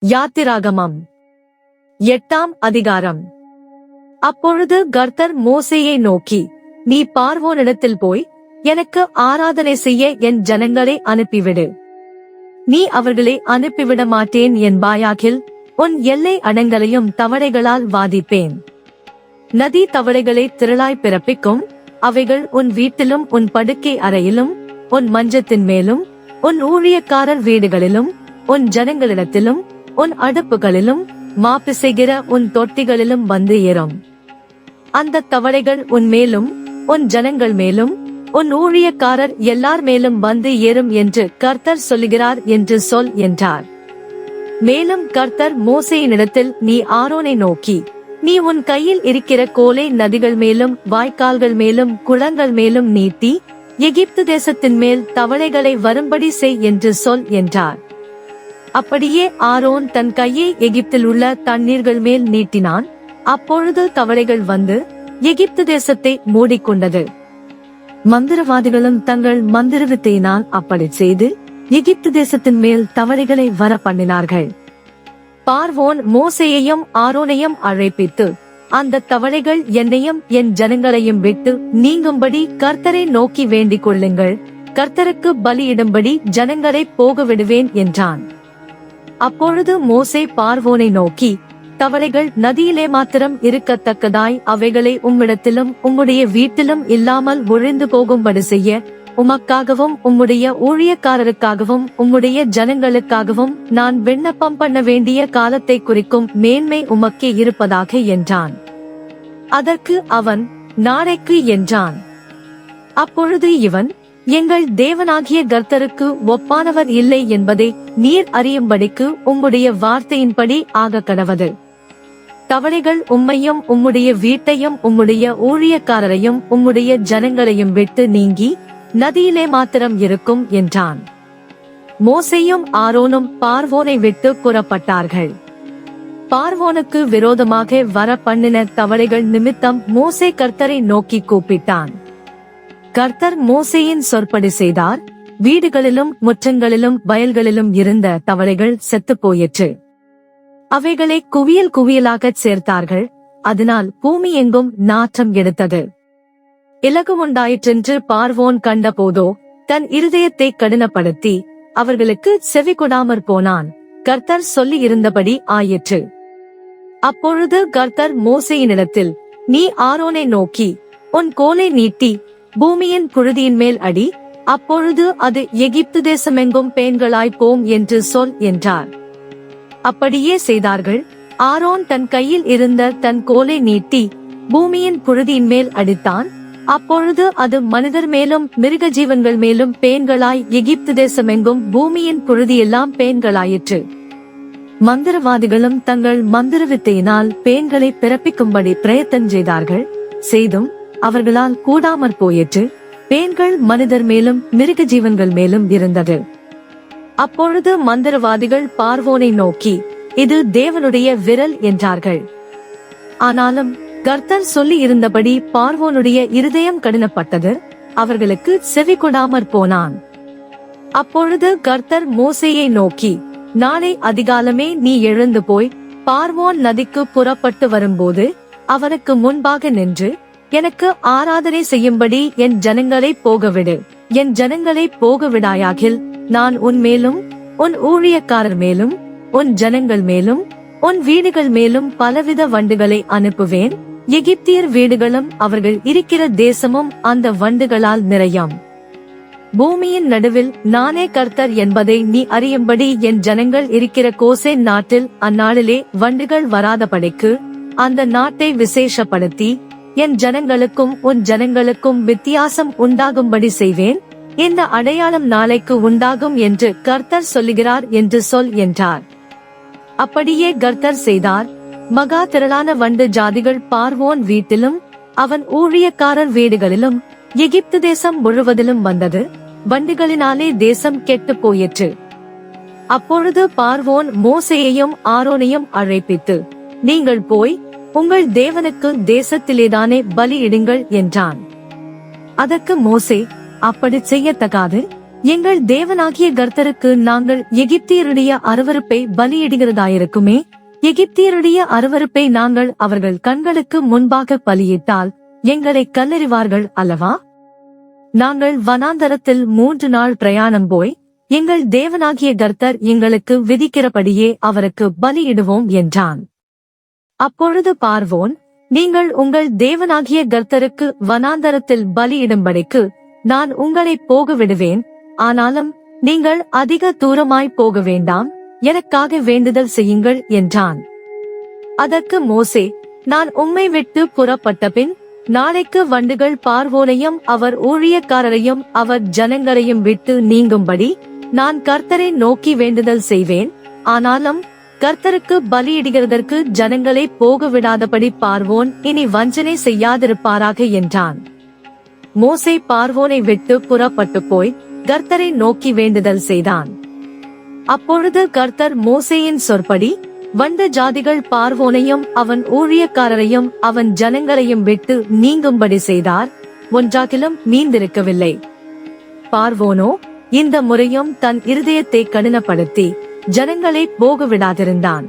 யாத்திராகமம் 8ஆம் அதிகாரம். அப்பொழுது கர்த்தர் மோசேயை நோக்கி, நீ பார்வோனிடத்தில் போய், எனக்கு ஆராதனை செய்ய என் ஜனங்களை அனுப்பிவிடு. நீ அவர்களை அனுப்பிவிட மாட்டேன் என்பாயாகில், உன் எல்லை அடங்களையும் தவளைகளால் வாதிப்பேன். நதி தவளைகளை திரளாய் பிறப்பிக்கும். அவைகள் உன் வீட்டிலும் உன் படுக்கை அறையிலும் உன் மஞ்சத்தின் மேலும் உன் ஊழியக்காரர் வீடுகளிலும் உன் ஜனங்களிடத்திலும் உன் அடுப்புகளிலும் மாப்பிசைகிற உன் தொட்டிகளிலும் வந்து ஏறும். அந்த தவளைகள் உன் மேலும் உன் ஜனங்கள் மேலும் உன் ஊழியக்காரர் எல்லார் மேலும் வந்து ஏறும் என்று கர்த்தர் சொல்லுகிறார் என்று சொல் என்றார். மேலும் கர்த்தர் மோசேயினிடத்தில், நீ ஆரோனை நோக்கி, நீ உன் கையில் இருக்கிற கோலை நதிகள் மேலும் வாய்க்கால்கள் மேலும் குளங்கள் மேலும் நீட்டி எகிப்து தேசத்தின் மேல் தவளைகளை வரும்படி செய் என்று சொல் என்றார். அப்படியே ஆரோன் தன் கையை எகிப்தில் உள்ள தண்ணீர்கள் மேல் நீட்டினான். அப்பொழுது தவளைகள் வந்து எகிப்து தேசத்தை மூடிக்கொண்டது. மந்திரவாதிகளும் தங்கள் மந்திரவித்தையினால் அப்படி செய்து எகிப்து தேசத்தின் மேல் தவளைகளை வர பண்ணினார்கள். பார்வோன் மோசேயையும் ஆரோனையும் அழைப்பித்து, அந்த தவளைகள் என்னையும் என் ஜனங்களையும் விட்டு நீங்கும்படி கர்த்தரை நோக்கி வேண்டிக் கொள்ளுங்கள், கர்த்தருக்கு பலியிடும்படி ஜனங்களை போக விடுவேன் என்றான். அப்பொழுது மோசே பார்வோனை நோக்கி, தவளைகள் நதியிலே மாத்திரம் இருக்கத்தக்கதாய் அவைகளை உம்மிடத்திலும் உம்முடைய வீட்டிலும் இல்லாமல் ஒழிந்து போகும்படி செய்ய, உமக்காகவும் உம்முடைய ஊழியக்காரருக்காகவும் உம்முடைய ஜனங்களுக்காகவும் நான் விண்ணப்பம் பண்ண வேண்டிய காலத்தை குறிக்கும் மேன்மை உமக்கே இருப்பதாக என்றான். அதற்கு அவன், நாளைக்கு என்றான். அப்பொழுது இவன், எங்கள் தேவனாகிய கர்த்தருக்கு ஒப்பானவர் இல்லை என்பதை நீர் அறியும்படிக்கு உம்முடைய வார்த்தையின்படி ஆக கடவது. தவளைகள் உம்மையும் உம்முடைய வீட்டையும் உம்முடைய ஊழியக்காரரையும் உம்முடைய ஜனங்களையும் விட்டு நீங்கி நதியிலே மாத்திரம் இருக்கும் என்றான். மோசேயும் ஆரோனும் பார்வோனை விட்டு புறப்பட்டார்கள். பார்வோனுக்கு விரோதமாக வர பண்ணின தவளைகள் நிமித்தம் மோசே கர்த்தரை நோக்கி கூப்பிட்டான். கர்த்தர் மோசேயின் சொற்படி செய்தார். வீடுகளிலும் முற்றங்களிலும் வயல்களிலும் இருந்த தவளைகள் செத்துப் போயிற்று. அவைகளை குவியல் குவியலாகச் சேர்த்தார்கள். அதனால் பூமி எங்கும் நாற்றம் எடுத்தது. இலகு உண்டாயிற்றென்று பார்வோன் கண்ட போதோ தன் இருதயத்தை கடினப்படுத்தி அவர்களுக்கு செவி கொடாமற் போனான். கர்த்தர் சொல்லி இருந்தபடி ஆயிற்று. அப்பொழுது கர்த்தர் மோசேயினிடத்தில், நீ ஆரோனை நோக்கி, உன் கோலை நீட்டி பூமியின் புழுதியின் மேல் அடி, அப்பொழுது அது எகிப்து தேசமெங்கும் பேன்களாய் போம் என்று சொல் என்றார். அப்படியே செய்தார்கள். ஆரோன் தன் கையில் இருந்த தன் கோலை நீட்டி பூமியின் புழுதியின் மேல் அடித்தான். அப்பொழுது அது மனிதர் மேலும் மிருக ஜீவன்கள் மேலும் பேன்களாய் எகிப்து தேசமெங்கும் பூமியின் புழுதியெல்லாம் பேன்களாயிற்று. மந்திரவாதிகளும் தங்கள் மந்திரவித்தையினால் பேன்களை பிறப்பிக்கும்படி பிரயத்தனம் செய்தார்கள். செய்தும் அவர்களால் கூடாமற் போயிற்று. பேன்கள் மனிதர் மேலும் மிருக ஜீவன்கள் மேலும் இருந்தது. அப்பொழுது மந்திரவாதிகள் பார்வோனை நோக்கி, இது தேவனுடைய விரல் என்றார்கள். ஆனாலும் கர்த்தர் சொல்லி இருந்தபடி பார்வோனுடைய இருதயம் கடினப்பட்டது. அவர்களுக்கு செவி கொடாமற் போனான். அப்பொழுது கர்த்தர் மோசேயை நோக்கி, நாளை அதிகாலமே நீ எழுந்து போய் பார்வோன் நதிக்கு புறப்பட்டு வரும்போது அவனுக்கு முன்பாக நின்று, எனக்கு ஆராதனை செய்யும்படி என் ஜனங்களை போகவிடு. என் ஜனங்களை போகவிடாயாகில் நான் உன் மேலும் உன் ஊழியக்காரர் மேலும் உன் ஜனங்கள் மேலும் உன் வீடுகள் மேலும் பலவித வண்டுகளை அனுப்புவேன். எகிப்தியர் வீடுகளும் அவர்கள் இருக்கிற தேசமும் அந்த வண்டுகளால் நிறையும். பூமியின் நடுவில் நானே கர்த்தர் என்பதை நீ அறியும்படி என் ஜனங்கள் இருக்கிற கோசேன் நாட்டில் அந்நாளிலே வண்டுகள் வராதபடிக்கு அந்த நாட்டை விசேஷப்படுத்தி என் ஜனங்களுக்கும் உன் ஜனங்களுக்கும் வித்தியாசம் உண்டாகும்படி செய்வேன். இந்த அடையாளம் நாளைக்கு உண்டாகும் என்று கர்த்தர் சொல்லுகிறார் என்று சொல் என்றார். அப்படியே கர்த்தர் செய்தார். மகா திரளான வண்டு ஜாதிகள் பார்வோன் வீட்டிலும் அவன் ஊழியக்காரர் வீடுகளிலும் எகிப்து தேசம் முழுவதிலும் வந்தது. வண்டுகளினாலே தேசம் கெட்டு போயிற்று. அப்பொழுது பார்வோன் மோசேயையும் ஆரோனையும் அழைப்பித்து, நீங்கள் போய் உங்கள் தேவனுக்கு தேசத்திலேதானே பலியிடுங்கள் என்றான். அதற்கு மோசே, அப்படி செய்யத்தகாது, எங்கள் தேவனாகிய கர்த்தருக்கு நாங்கள் எகிப்தியருடைய அருவருப்பை பலியிடுகிறதாயிருக்குமே. எகிப்தியருடைய அருவருப்பை நாங்கள் அவர்கள் கண்களுக்கு முன்பாக பலியிட்டால் எங்களை கல்லெறிவார்கள் அல்லவா? நாங்கள் வனாந்தரத்தில் 3 நாள் பிரயாணம் போய் எங்கள் தேவனாகிய கர்த்தர் எங்களுக்கு விதிக்கிறபடியே அவருக்கு பலியிடுவோம் என்றான். அப்பொழுது பார்வோன், நீங்கள் உங்கள் தேவனாகிய கர்த்தருக்கு வனாந்தரத்தில் பலியிடும்படிக்கு நான் உங்களை போக விடுவேன். ஆனாலும் நீங்கள் அதிக தூரமாய் போக வேண்டாம், எனக்காக வேண்டுதல் செய்யுங்கள் என்றான். அதற்கு மோசே, நான் உம்மை விட்டு புறப்பட்டபின் நாளைக்கு வண்டுகள் பார்வோனையும் அவர் ஊழியக்காரரையும் அவர் ஜனங்களையும் விட்டு நீங்கும்படி நான் கர்த்தரை நோக்கி வேண்டுதல் செய்வேன். ஆனாலும் கர்த்தருக்கு பலியிடுகிறதற்கு ஜனங்களை போக விடாதபடி பார்வோன் இனி வஞ்சனை செய்யாதிருப்பாராக என்றான். மோசே பார்வோனை விட்டு புறப்பட்டு போய் கர்த்தரை நோக்கி வேண்டுதல் செய்தான். அப்பொழுது கர்த்தர் மோசேயின் சொற்படி வந்த ஜாதிகள் பார்வோனையும் அவன் ஊழியக்காரரையும் அவன் ஜனங்களையும் விட்டு நீங்கும்படி செய்தார். ஒன்றாகிலும் மீந்திருக்கவில்லை. பார்வோனோ இந்த முறையும் தன் இருதயத்தை கடினப்படுத்தி ஜனங்களை போக விடாதிருந்தான்.